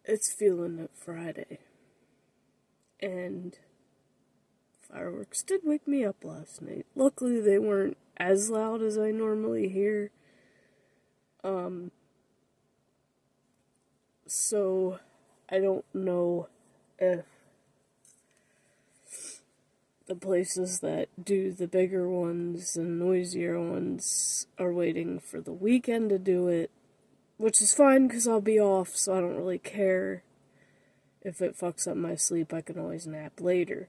It's feeling Friday, and fireworks did wake me up last night. Luckily, they weren't as loud as I normally hear. Um, so I don't know if the places that do the bigger ones and noisier ones are waiting for the weekend to do it, which is fine because I'll be off, so I don't really care. If it fucks up my sleep, I can always nap later.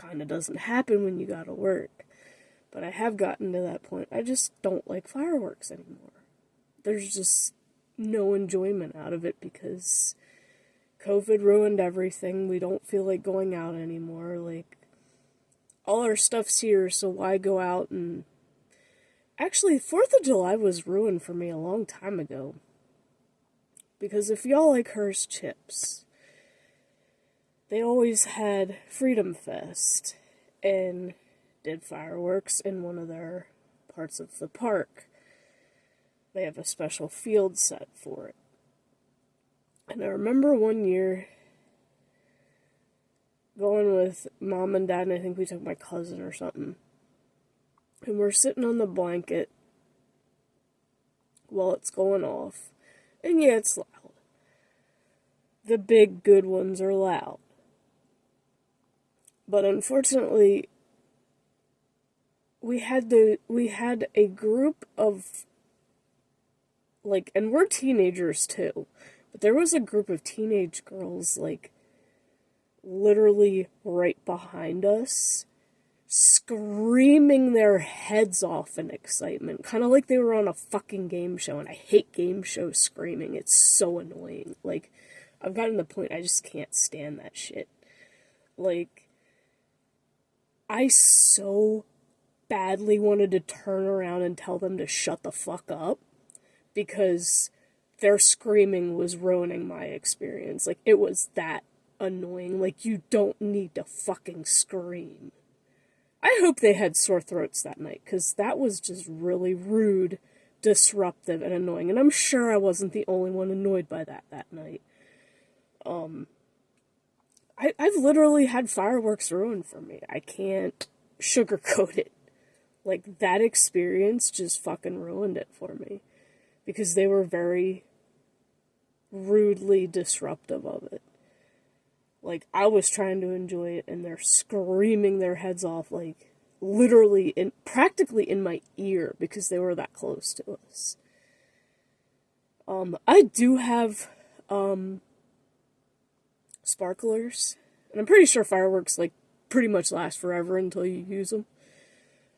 Kinda doesn't happen when you gotta work. But I have gotten to that point. I just don't like fireworks anymore. There's just no enjoyment out of it because COVID ruined everything. We don't feel like going out anymore. Like, all our stuff's here, so why go out and... Actually, 4th of July was ruined for me a long time ago. Because if y'all like Hearst chips, they always had Freedom Fest and did fireworks in one of their parts of the park. They have a special field set for it. And I remember one year going with mom and dad, and I think we took my cousin or something. And we're sitting on the blanket while it's going off. And yeah, it's loud. The big good ones are loud. But unfortunately, we had a group of, like, and we're teenagers too, but there was a group of teenage girls, like, literally right behind us, screaming their heads off in excitement, kind of like they were on a fucking game show, and I hate game show screaming. It's so annoying. Like, I've gotten to the point I just can't stand that shit. Like, I so badly wanted to turn around and tell them to shut the fuck up because their screaming was ruining my experience. Like, it was that annoying. Like, you don't need to fucking scream. I hope they had sore throats that night, because that was just really rude, disruptive, and annoying. And I'm sure I wasn't the only one annoyed by that night. I've literally had fireworks ruined for me. I can't sugarcoat it. Like, that experience just fucking ruined it for me. Because they were very rudely disruptive of it. Like, I was trying to enjoy it, and they're screaming their heads off, like, literally, practically in my ear, because they were that close to us. I do have, sparklers, and I'm pretty sure fireworks, like, pretty much last forever until you use them.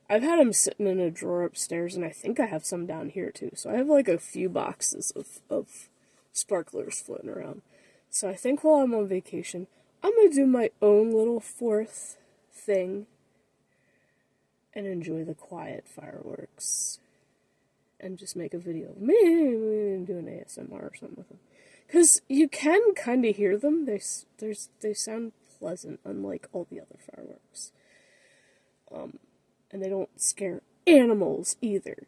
I've had them sitting in a drawer upstairs, and I think I have some down here, too. So I have, like, a few boxes of sparklers floating around. So I think while I'm on vacation, I'm gonna do my own little 4th thing and enjoy the quiet fireworks. And just make a video of me doing ASMR or something with them. Because you can kind of hear them. They sound pleasant, unlike all the other fireworks. And they don't scare animals either.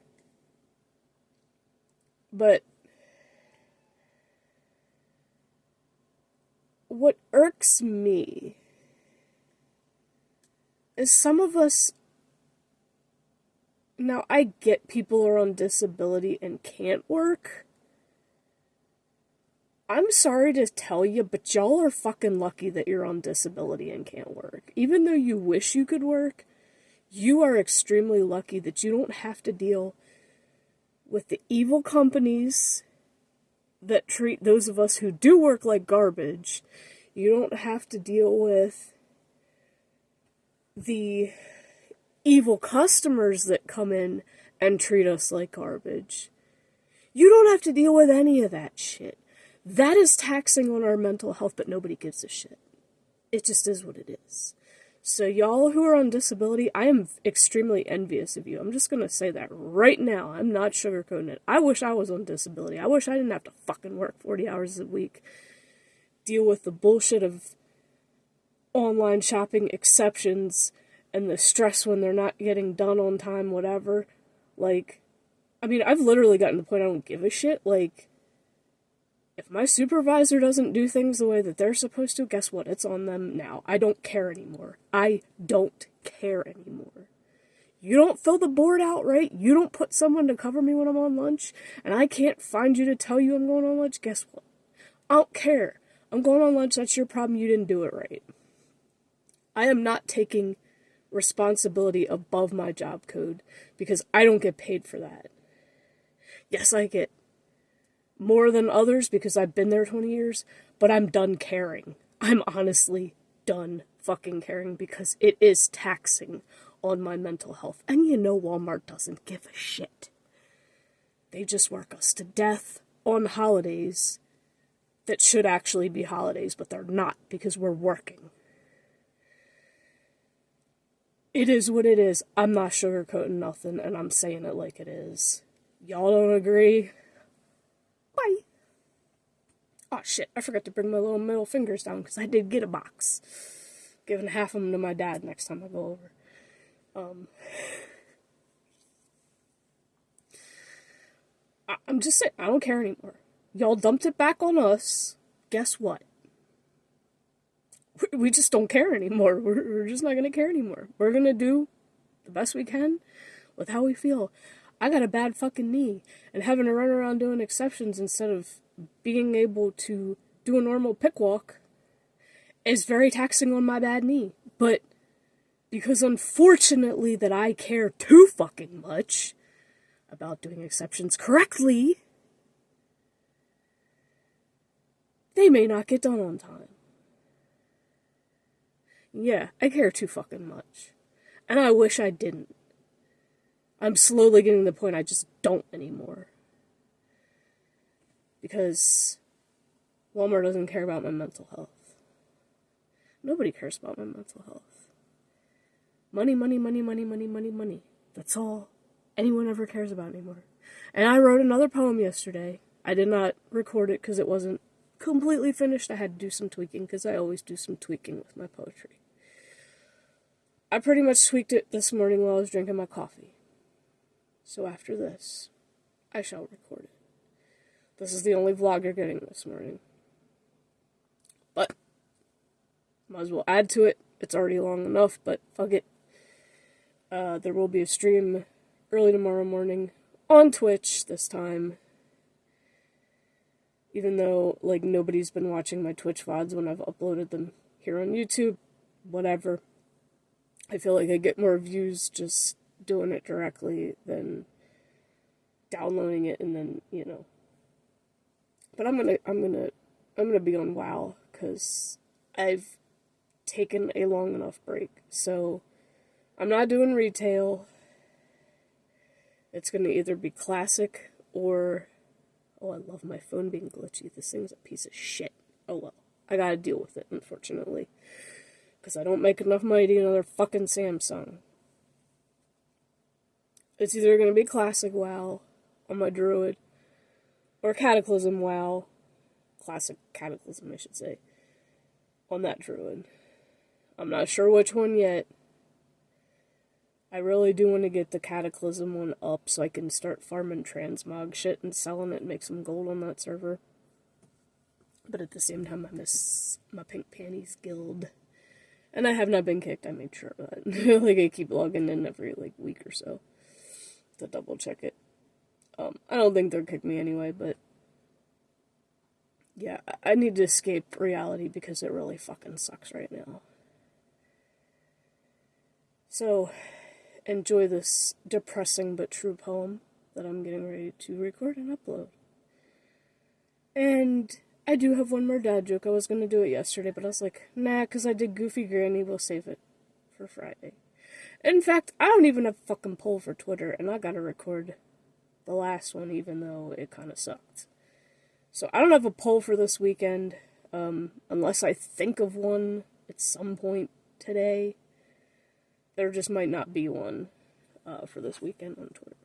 But what irks me is some of us... Now, I get people are on disability and can't work. I'm sorry to tell you, but y'all are fucking lucky that you're on disability and can't work. Even though you wish you could work, you are extremely lucky that you don't have to deal with the evil companies that treat those of us who do work like garbage. You don't have to deal with the evil customers that come in and treat us like garbage. You don't have to deal with any of that shit. That is taxing on our mental health, but nobody gives a shit. It just is what it is. So y'all who are on disability, I am extremely envious of you. I'm just gonna say that right now. I'm not sugarcoating it. I wish I was on disability. I wish I didn't have to fucking work 40 hours a week. Deal with the bullshit of online shopping exceptions and the stress when they're not getting done on time, whatever. Like, I mean, I've literally gotten to the point I don't give a shit. Like, If my supervisor doesn't do things the way that they're supposed to, guess what? It's on them now. I don't care anymore. I don't care anymore. You don't fill the board out right, you don't put someone to cover me when I'm on lunch, and I can't find you to tell you I'm going on lunch, guess what? I don't care. I'm going on lunch, that's your problem, you didn't do it right. I am not taking responsibility above my job code because I don't get paid for that. Yes, I get more than others because I've been there 20 years, but I'm done caring. I'm honestly done fucking caring because it is taxing on my mental health. And you know Walmart doesn't give a shit. They just work us to death on holidays that should actually be holidays, but they're not because we're working. It is what it is. I'm not sugarcoating nothing, and I'm saying it like it is. Y'all don't agree? Bye. Oh shit, I forgot to bring my little middle fingers down because I did get a box. Giving half of them to my dad next time I go over. I'm just saying, I don't care anymore. Y'all dumped it back on us. Guess what? We just don't care anymore. We're just not going to care anymore. We're going to do the best we can with how we feel. I got a bad fucking knee, and having to run around doing exceptions instead of being able to do a normal pick walk is very taxing on my bad knee. But because unfortunately that I care too fucking much about doing exceptions correctly, they may not get done on time. Yeah, I care too fucking much. And I wish I didn't. I'm slowly getting to the point I just don't anymore. Because Walmart doesn't care about my mental health. Nobody cares about my mental health. Money, money, money, money, money, money, money. That's all anyone ever cares about anymore. And I wrote another poem yesterday. I did not record it because it wasn't completely finished. I had to do some tweaking because I always do some tweaking with my poetry. I pretty much tweaked it this morning while I was drinking my coffee. So after this, I shall record it. This is the only vlog you're getting this morning. But, might as well add to it. It's already long enough, but fuck it. There will be a stream early tomorrow morning on Twitch this time. Even though, like, nobody's been watching my Twitch VODs when I've uploaded them here on YouTube. Whatever. I feel like I get more views just doing it directly than downloading it and then, you know. But I'm gonna be on WoW because I've taken a long enough break. So I'm not doing retail. It's gonna either be classic or, oh, I love my phone being glitchy. This thing's a piece of shit. Oh well, I gotta deal with it, unfortunately. Because I don't make enough money to get another fucking Samsung. It's either going to be Classic WoW on my Druid, or Cataclysm WoW, Classic Cataclysm I should say, on that Druid. I'm not sure which one yet. I really do want to get the Cataclysm one up so I can start farming transmog shit and selling it and make some gold on that server. But at the same time I miss my Pink Panties guild. And I have not been kicked, I made sure of that. Like, I keep logging in every, like, week or so to double check it. I don't think they'll kick me anyway, but yeah, I need to escape reality because it really fucking sucks right now. So, enjoy this depressing but true poem that I'm getting ready to record and upload. And I do have one more dad joke. I was going to do it yesterday, but I was like, nah, because I did Goofy Granny, we'll save it for Friday. In fact, I don't even have a fucking poll for Twitter, and I gotta record the last one, even though it kind of sucked. So I don't have a poll for this weekend, unless I think of one at some point today. There just might not be one for this weekend on Twitter.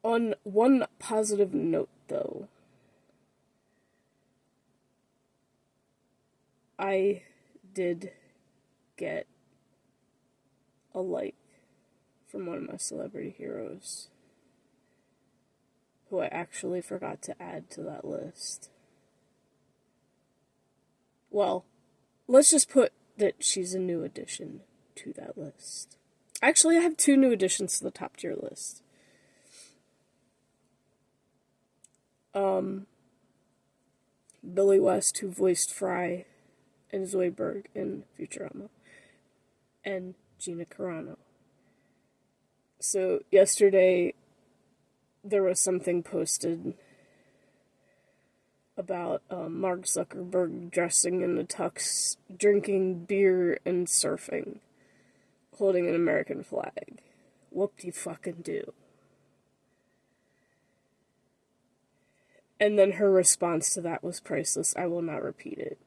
On one positive note, though, I did get a like from one of my celebrity heroes who I actually forgot to add to that list. Well, let's just put that she's a new addition to that list. Actually, I have 2 new additions to the top tier list. Billy West, who voiced Fry and Zoidberg in Futurama, and Gina Carano. So yesterday, there was something posted about Mark Zuckerberg dressing in a tux, drinking beer and surfing, holding an American flag. Whoop-de-fucking-do. And then her response to that was priceless. I will not repeat it.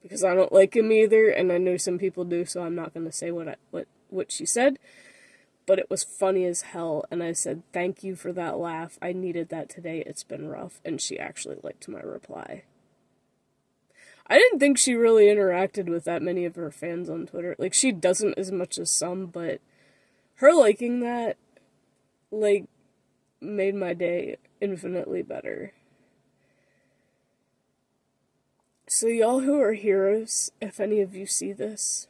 Because I don't like him either, and I know some people do, so I'm not going to say what she said. But it was funny as hell, and I said, thank you for that laugh. I needed that today. It's been rough. And she actually liked my reply. I didn't think she really interacted with that many of her fans on Twitter. Like, she doesn't as much as some, but her liking that, like, made my day infinitely better. So y'all who are heroes, if any of you see this,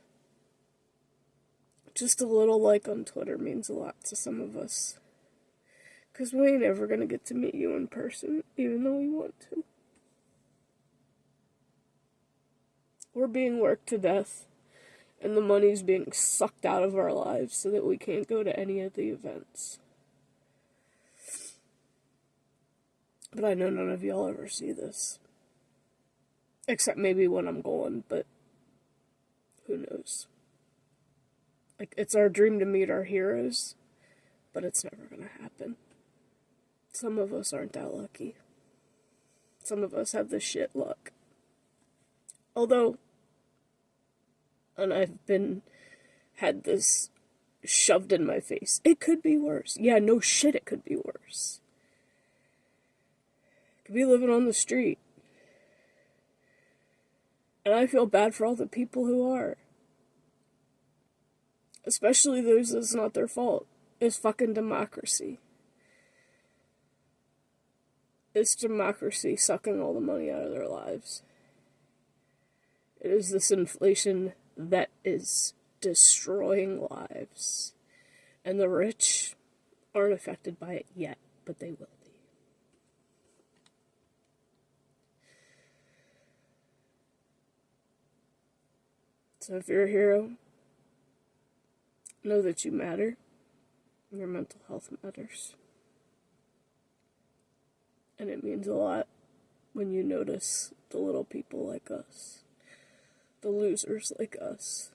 just a little like on Twitter means a lot to some of us. Because we ain't ever gonna get to meet you in person, even though we want to. We're being worked to death, and the money's being sucked out of our lives so that we can't go to any of the events. But I know none of y'all ever see this. Except maybe when I'm going, but who knows. Like, it's our dream to meet our heroes, but it's never gonna happen. Some of us aren't that lucky. Some of us have the shit luck. Although, and I've had this shoved in my face, it could be worse. Yeah, no shit, it could be worse. Could be living on the street. And I feel bad for all the people who are. Especially those that's not their fault. It's fucking democracy. It's democracy sucking all the money out of their lives. It is this inflation that is destroying lives. And the rich aren't affected by it yet, but they will be. So if you're a hero, know that you matter. Your mental health matters. And it means a lot when you notice the little people like us. The losers like us.